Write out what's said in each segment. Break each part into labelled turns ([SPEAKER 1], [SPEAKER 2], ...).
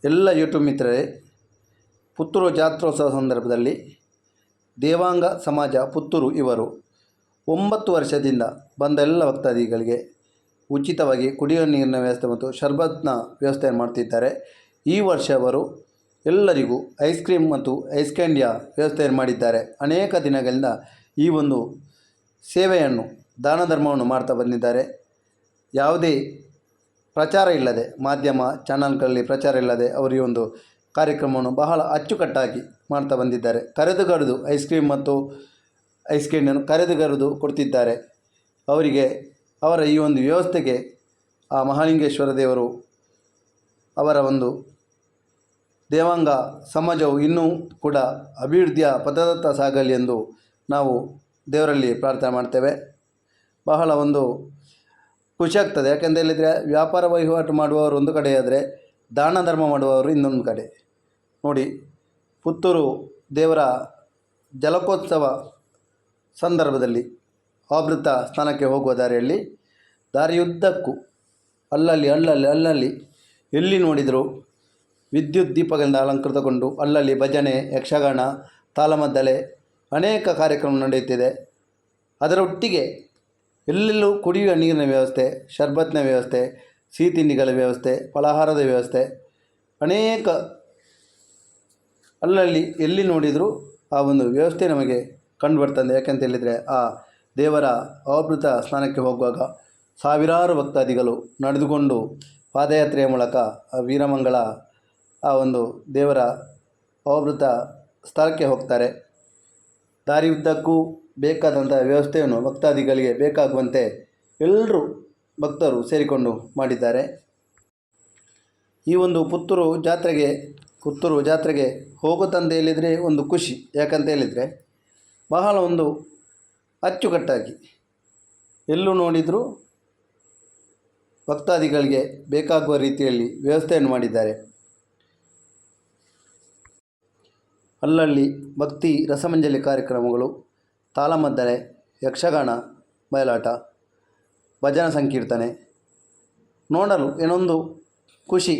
[SPEAKER 1] ಎಲ್ಲ ಯೂಟ್ಯೂಬ್ ಮಿತ್ರರೇ, ಪುತ್ತೂರು ಜಾತ್ರೋತ್ಸವ ಸಂದರ್ಭದಲ್ಲಿ ದೇವಾಂಗ ಸಮಾಜ ಪುತ್ತೂರು ಇವರು 9 ವರ್ಷದಿಂದ ಬಂದ ಎಲ್ಲ ಭಕ್ತಾದಿಗಳಿಗೆ ಉಚಿತವಾಗಿ ಕುಡಿಯುವ ನೀರಿನ ವ್ಯವಸ್ಥೆ ಮತ್ತು ಶರ್ಬತ್ನ ವ್ಯವಸ್ಥೆಯನ್ನು ಮಾಡ್ತಿದ್ದಾರೆ. ಈ ವರ್ಷ ಅವರು ಎಲ್ಲರಿಗೂ ಐಸ್ ಕ್ರೀಮ್ ಮತ್ತು ಐಸ್ ಕ್ಯಾಂಡಿಯ ವ್ಯವಸ್ಥೆಯನ್ನು ಮಾಡಿದ್ದಾರೆ. ಅನೇಕ ದಿನಗಳಿಂದ ಈ ಒಂದು ಸೇವೆಯನ್ನು ದಾನ ಧರ್ಮವನ್ನು ಮಾಡ್ತಾ ಬಂದಿದ್ದಾರೆ. ಯಾವುದೇ ಪ್ರಚಾರ ಇಲ್ಲದೆ, ಮಾಧ್ಯಮ ಚಾನಲ್ಗಳಲ್ಲಿ ಪ್ರಚಾರ ಇಲ್ಲದೆ ಅವರು ಈ ಒಂದು ಕಾರ್ಯಕ್ರಮವನ್ನು ಬಹಳ ಅಚ್ಚುಕಟ್ಟಾಗಿ ಮಾಡ್ತಾ ಬಂದಿದ್ದಾರೆ. ಕರೆದು ಐಸ್ ಕ್ರೀಮ್ ಮತ್ತು ಐಸ್ ಕ್ಯಾಂಡಿಯನ್ನು ಕರೆದು ಕೊಡ್ತಿದ್ದಾರೆ. ಅವರಿಗೆ ಅವರ ಈ ಒಂದು ವ್ಯವಸ್ಥೆಗೆ ಆ ಮಹಾಲಿಂಗೇಶ್ವರ ದೇವರು ಅವರ ಒಂದು ದೇವಾಂಗ ಸಮಾಜವು ಇನ್ನೂ ಕೂಡ ಅಭಿವೃದ್ಧಿಯ ಪಥದತ್ತ ಸಾಗಲಿ ಎಂದು ನಾವು ದೇವರಲ್ಲಿ ಪ್ರಾರ್ಥನೆ ಮಾಡ್ತೇವೆ. ಬಹಳ ಒಂದು ಖುಷಿಯಾಗ್ತದೆ. ಯಾಕೆಂತ ಹೇಳಿದರೆ, ವ್ಯಾಪಾರ ವಹಿವಾಟು ಮಾಡುವವರು ಒಂದು ಕಡೆ ಆದರೆ ದಾನ ಧರ್ಮ ಮಾಡುವವರು ಇನ್ನೊಂದು ಕಡೆ. ನೋಡಿ, ಪುತ್ತೂರು ದೇವರ ಜಲಕೋತ್ಸವ ಸಂದರ್ಭದಲ್ಲಿ ಆವೃತ ಸ್ನಾನಕ್ಕೆ ಹೋಗುವ ದಾರಿಯುದ್ದಕ್ಕೂ ಅಲ್ಲಲ್ಲಿ ಎಲ್ಲಿ ನೋಡಿದರೂ ವಿದ್ಯುತ್ ದೀಪಗಳಿಂದ ಅಲಂಕೃತಗೊಂಡು ಅಲ್ಲಲ್ಲಿ ಭಜನೆ, ಯಕ್ಷಗಾನ, ತಾಳಮದ್ದಳೆ ಅನೇಕ ಕಾರ್ಯಕ್ರಮ ನಡೆಯುತ್ತಿದೆ. ಅದರೊಟ್ಟಿಗೆ ಎಲ್ಲೆಲ್ಲೂ ಕುಡಿಯುವ ನೀರಿನ ವ್ಯವಸ್ಥೆ, ಶರ್ಬತ್ನ ವ್ಯವಸ್ಥೆ, ಸಿಹಿ ತಿಂಡಿಗಳ ವ್ಯವಸ್ಥೆ, ಫಲಾಹಾರದ ವ್ಯವಸ್ಥೆ ಅನೇಕ ಅಲ್ಲಲ್ಲಿ ಎಲ್ಲಿ ನೋಡಿದರೂ ಆ ಒಂದು ವ್ಯವಸ್ಥೆ ನಮಗೆ ಕಂಡುಬರ್ತದೆ. ಯಾಕೆಂತ ಹೇಳಿದರೆ, ಆ ದೇವರ ಆವೃತ ಸ್ನಾನಕ್ಕೆ ಹೋಗುವಾಗ ಸಾವಿರಾರು ಭಕ್ತಾದಿಗಳು ನಡೆದುಕೊಂಡು ಪಾದಯಾತ್ರೆಯ ಮೂಲಕ ವೀರಮಂಗಳ ಆ ಒಂದು ದೇವರ ಆವೃತ ಸ್ಥಳಕ್ಕೆ ಹೋಗ್ತಾರೆ. ದಾರಿಯುದ್ದಕ್ಕೂ ಬೇಕಾದಂಥ ವ್ಯವಸ್ಥೆಯನ್ನು ಭಕ್ತಾದಿಗಳಿಗೆ ಬೇಕಾಗುವಂತೆ ಎಲ್ಲರೂ ಭಕ್ತರು ಸೇರಿಕೊಂಡು ಮಾಡಿದ್ದಾರೆ. ಈ ಒಂದು ಪುತ್ತೂರು ಜಾತ್ರೆಗೆ ಹೋಗುತ್ತಂತ ಹೇಳಿದರೆ ಒಂದು ಖುಷಿ. ಯಾಕಂತ ಹೇಳಿದರೆ, ಬಹಳ ಒಂದು ಅಚ್ಚುಕಟ್ಟಾಗಿ ಎಲ್ಲೂ ನೋಡಿದರೂ ಭಕ್ತಾದಿಗಳಿಗೆ ಬೇಕಾಗುವ ರೀತಿಯಲ್ಲಿ ವ್ಯವಸ್ಥೆಯನ್ನು ಮಾಡಿದ್ದಾರೆ. ಅಲ್ಲಲ್ಲಿ ಭಕ್ತಿ ರಸಮಂಜರಿ ಕಾರ್ಯಕ್ರಮಗಳು, ತಾಳಮದ್ದಳೆ, ಯಕ್ಷಗಾನ, ಬಯಲಾಟ, ಭಜನಾ ಸಂಕೀರ್ತನೆ ನೋಡಲು ಏನೊಂದು ಖುಷಿ.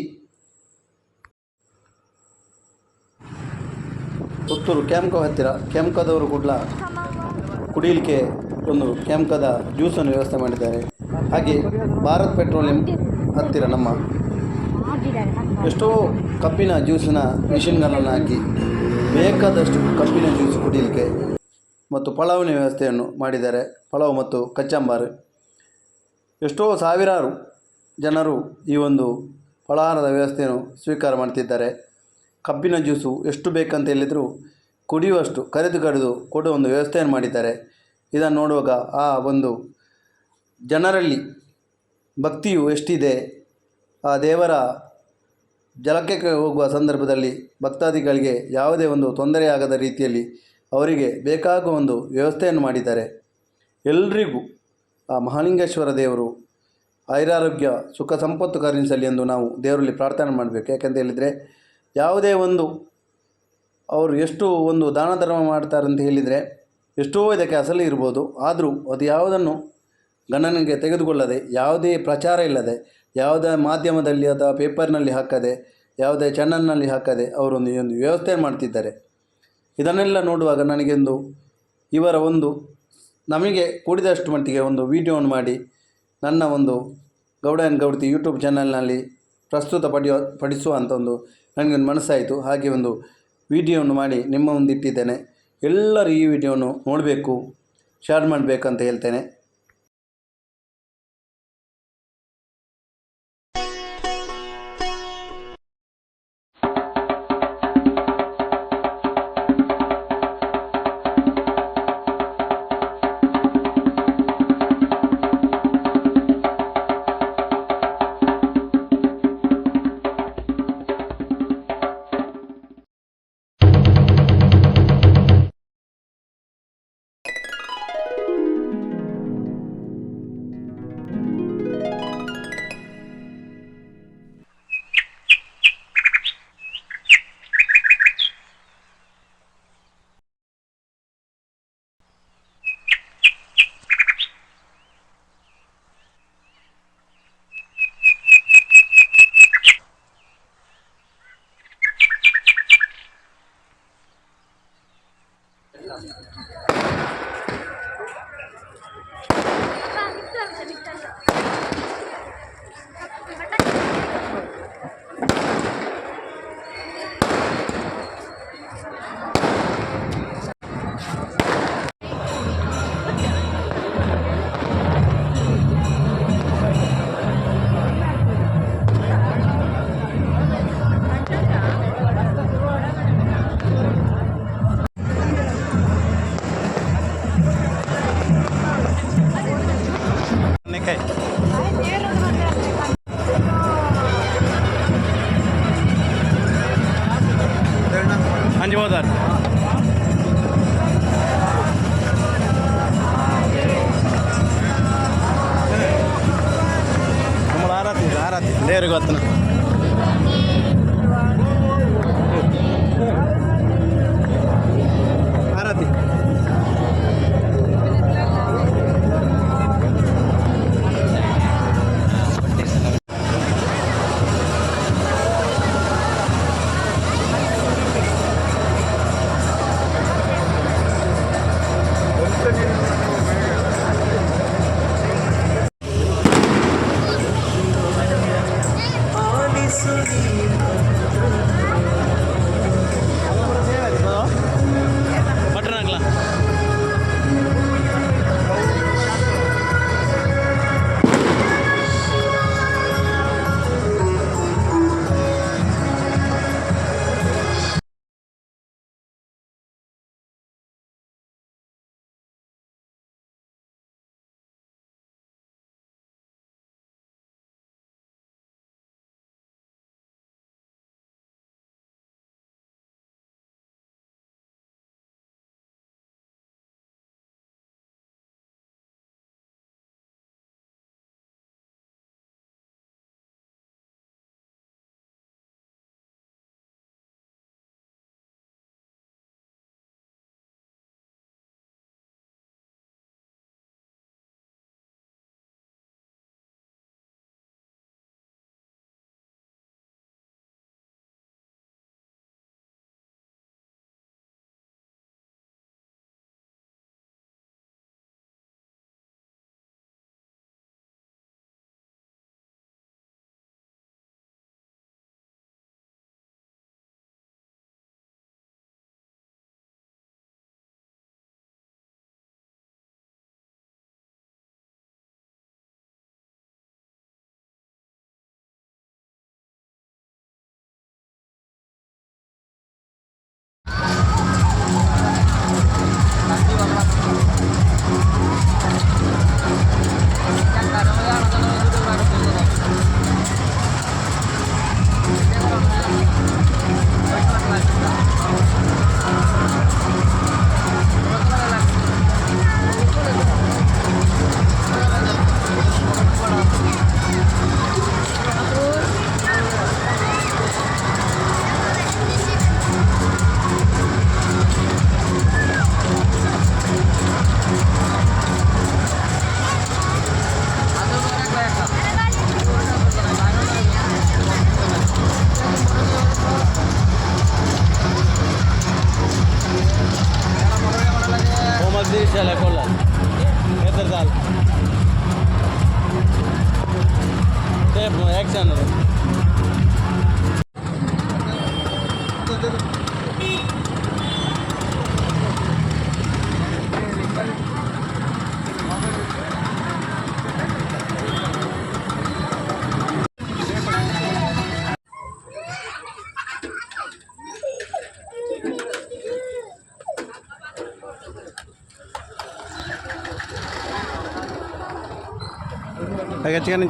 [SPEAKER 1] ಪುತ್ತೂರು ಕ್ಯಾಂಪ್ಕೋ ಹತ್ತಿರ ಕ್ಯಾಂಪ್ಕದವರು ಕೂಡ ಕುಡಿಯಲಿಕ್ಕೆ ಒಂದು ಕ್ಯಾಂಪ್ಕದ ಜ್ಯೂಸನ್ನು ವ್ಯವಸ್ಥೆ ಮಾಡಿದ್ದಾರೆ. ಹಾಗೆ ಭಾರತ್ ಪೆಟ್ರೋಲಿಯಂ ಹತ್ತಿರ ನಮ್ಮ ಎಷ್ಟೋ ಕಬ್ಬಿನ ಜ್ಯೂಸಿನ ಮಿಷಿನ್ಗಳನ್ನು ಹಾಕಿ ಬೇಕಾದಷ್ಟು ಕಬ್ಬಿನ ಜ್ಯೂಸ್ ಕುಡಿಯಲಿಕ್ಕೆ ಮತ್ತು ಪಲಾವಿನ ವ್ಯವಸ್ಥೆಯನ್ನು ಮಾಡಿದ್ದಾರೆ. ಪಲಾವ್ ಮತ್ತು ಕಚ್ಚಂಬಾರು ಎಷ್ಟೋ ಸಾವಿರಾರು ಜನರು ಈ ಒಂದು ಫಲಾಹಾರದ ವ್ಯವಸ್ಥೆಯನ್ನು ಸ್ವೀಕಾರ ಮಾಡ್ತಿದ್ದಾರೆ. ಕಬ್ಬಿನ ಜ್ಯೂಸು ಎಷ್ಟು ಬೇಕಂತ ಹೇಳಿದರೂ ಕುಡಿಯುವಷ್ಟು ಕರೆದು ಕೊಡುವ ಒಂದು ವ್ಯವಸ್ಥೆಯನ್ನು ಮಾಡಿದ್ದಾರೆ. ಇದನ್ನು ನೋಡುವಾಗ ಆ ಒಂದು ಜನರಲ್ಲಿ ಭಕ್ತಿಯು ಎಷ್ಟಿದೆ. ಆ ದೇವರ ಜಲಕ್ಕೆ ಹೋಗುವ ಸಂದರ್ಭದಲ್ಲಿ ಭಕ್ತಾದಿಗಳಿಗೆ ಯಾವುದೇ ಒಂದು ತೊಂದರೆಯಾಗದ ರೀತಿಯಲ್ಲಿ ಅವರಿಗೆ ಬೇಕಾಗುವ ಒಂದು ವ್ಯವಸ್ಥೆಯನ್ನು ಮಾಡಿದ್ದಾರೆ. ಎಲ್ಲರಿಗೂ ಆ ಮಹಾಲಿಂಗೇಶ್ವರ ದೇವರು ಆಯುರಾರೋಗ್ಯ ಸುಖ ಸಂಪತ್ತು ಕರುಣಿಸಲಿ ಎಂದು ನಾವು ದೇವರಲ್ಲಿ ಪ್ರಾರ್ಥನೆ ಮಾಡಬೇಕು. ಯಾಕೆಂತ ಹೇಳಿದರೆ, ಯಾವುದೇ ಒಂದು ಅವರು ಎಷ್ಟು ಒಂದು ದಾನ ಧರ್ಮ ಮಾಡ್ತಾರೆ ಅಂತ ಹೇಳಿದರೆ ಎಷ್ಟೋ ಇದಕ್ಕೆ ಅಸಲು ಇರ್ಬೋದು. ಆದರೂ ಅದು ಯಾವುದನ್ನು ಗಣನೆಗೆ ತೆಗೆದುಕೊಳ್ಳದೆ, ಯಾವುದೇ ಪ್ರಚಾರ ಇಲ್ಲದೆ, ಯಾವುದೇ ಮಾಧ್ಯಮದಲ್ಲಿ ಅಥವಾ ಪೇಪರ್ನಲ್ಲಿ ಹಾಕದೆ, ಯಾವುದೇ ಚಾನಲ್ನಲ್ಲಿ ಹಾಕದೆ ಅವರೊಂದು ಈ ಒಂದು ವ್ಯವಸ್ಥೆ ಮಾಡ್ತಿದ್ದಾರೆ. ಇದನ್ನೆಲ್ಲ ನೋಡುವಾಗ ನನಗೆಂದು ಇವರ ಒಂದು ನಮಗೆ ಕೂಡಿದಷ್ಟು ಮಟ್ಟಿಗೆ ಒಂದು ವಿಡಿಯೋವನ್ನು ಮಾಡಿ ನನ್ನ ಒಂದು ಗೌಡ ಆ್ಯಂಡ್ ಗೌಡತಿ ಯೂಟ್ಯೂಬ್ ಚಾನಲ್ನಲ್ಲಿ ಪಡಿಸುವಂಥ ಒಂದು ನನಗೊಂದು ಮನಸ್ಸಾಯಿತು. ಹಾಗೆ ಒಂದು ವಿಡಿಯೋವನ್ನು ಮಾಡಿ ನಿಮ್ಮ ಮುಂದೆ ಇಟ್ಟಿದ್ದೇನೆ. ಎಲ್ಲರೂ ಈ ವಿಡಿಯೋವನ್ನು ನೋಡಬೇಕು, ಶೇರ್ ಮಾಡಬೇಕಂತ ಹೇಳ್ತೇನೆ. ದೇವ್ರಿಗೆ ಗೊತ್ತನ. ಆರತಿ ಭಟ್ರನಾಗ್ಲಾ चला कोल्हा इधर डाल एक्शन agak cikan nih